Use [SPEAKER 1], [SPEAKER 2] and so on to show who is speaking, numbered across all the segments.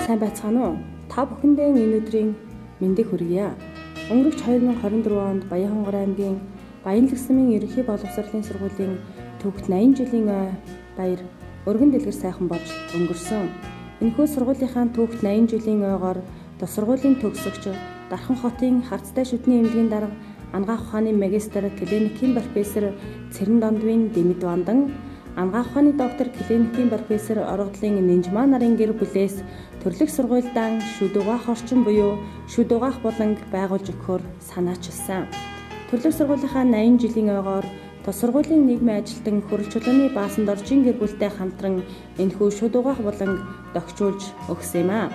[SPEAKER 1] Сайн байцгаана уу? Та бүхэндээ энэ өдрийн мэндийг хүргье. Өнгөрөх 2024 онд Баянхангар аймгийн Баянлаг Сумын ерөнхий боловсролын сургуулийн төвөгт 80 жилийн баяр өргөн дэлгэр сайхан болж өнгөрсөн. Энэхүү сургуулийнхаа төвөгт 80 жилийн ойгоор тус сургуулийн төгсөгч Дархан хотын Харцтай шүдний эмнэлгийн дарга Анагаах ухааны магистр клиникийн профессор Цэрэн Дондвын Дэмэд Вандан, Анагаах ухааны доктор клиникийн профессор Оргодлын Нинжмаа нарын гэр бүлээс төрлөх сургуультай шүд угаах орчин буюу шүд угаах болонг байгуулж өгөхөөр санаачилсан. Төрлөх сургуулийнхаа 80 жилийн ойгоор тус сургуулийн нийгмийн ажилтан хөрөл чулууны баасан доржийн гэр бүлтэй хамтран энэхүү шүд угаах болонг дохижуулж өгсөн юм а.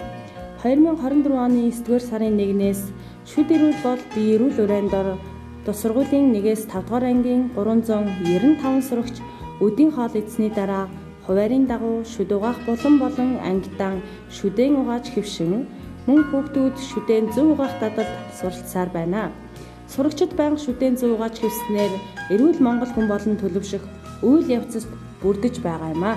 [SPEAKER 1] 2024 оны 9-р сарын 1-ээс шүд эрүүл бол бие эрүүл урайндор тус сургуулийн 1-ээс 5 дугаар ангийн 395 сурагч өдийн хоол идсэний дараа хуваарийн дагуу шүд угаах болон ангидан шүдэн угааж хэвшин мөн хүүхдүүд шүдэн зөв угаах дадалд суралцсаар байна. Сурагчид байнга шүдэн зөв угааж хэвснээр эрүүл Монгол хүн болон төлөвшөх үйл явцад бүрдэж байгаа юм а.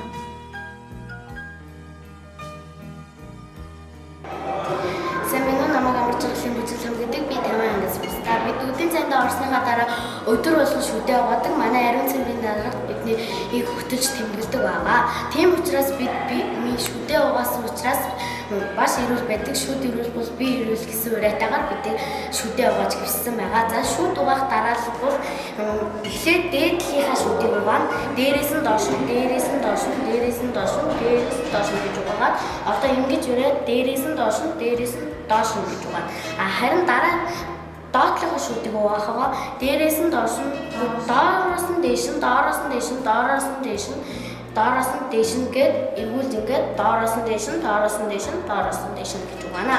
[SPEAKER 2] Бид үдийн цайнд орсныхаа дараа өдөр болгон шүдээ угаадаг. Манай ариун цэврийн дарагт бидний их хөтөлж тэмдэглэдэг байгаа. Тийм учраас бид шүдээ угаасан учраас баш эрүүл байдаг. Шүд эрүүл бол бие эрүүл гэсэн уриатайгаар бид шүдээ угааж хэвссэн байгаа. За шүд угаах дараалал бол эхлээд дээдлийнхаа шүдийг угаана. Дээрээс нь доош гэж угаагаад одоо ингэж үрээд дээрээс нь доош гэж угаана. Харин дараа доотлохоо шүдийг угаахаа дээрээс нь доош доороос нь дээш гээд эргүүлж ингээд доороос нь дээш гэж угаана.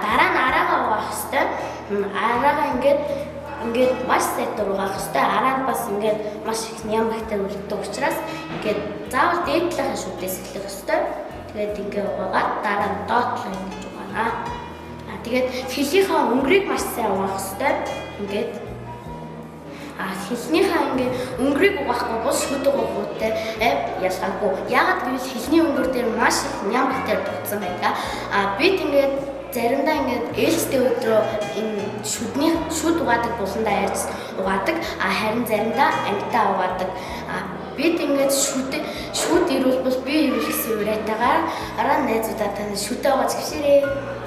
[SPEAKER 2] Дараа нь араагаа угаах хэвээр. Араагаа ингээд маш сайтар угаах хэвээр. Араа нь бас ингээд маш их ням бактери үлддэг учраас ингээд заавал дээдлийнхаа шүдээс эхлэх хэвээр. Тэгээд ингээд угаагаад дараа нь доотлох ингэж угаана. Тэгээд хэлнийхээ өнгөрийг маш сайн угаах хэвээр. Ингээд хэлнийхээ өнгөрийг угаахгүй бол шүд угаагүйтэй ялгаагүй. Яагаад гэвэл хэлний өнгөр дээр маш их ням бактери дутсан байдаг. Бид ингээд заримдаа ингээд ээлжтэй өдрөө энэ шүд угаадаг буландаа ярьж угаадаг. Харин заримдаа ангидаа угаадаг. Бид ингээд шүд эрүүл бол бие эрүүл гэсэн уриатайгаар найзуудаа тань шүдээ угааж хэвшээрээ.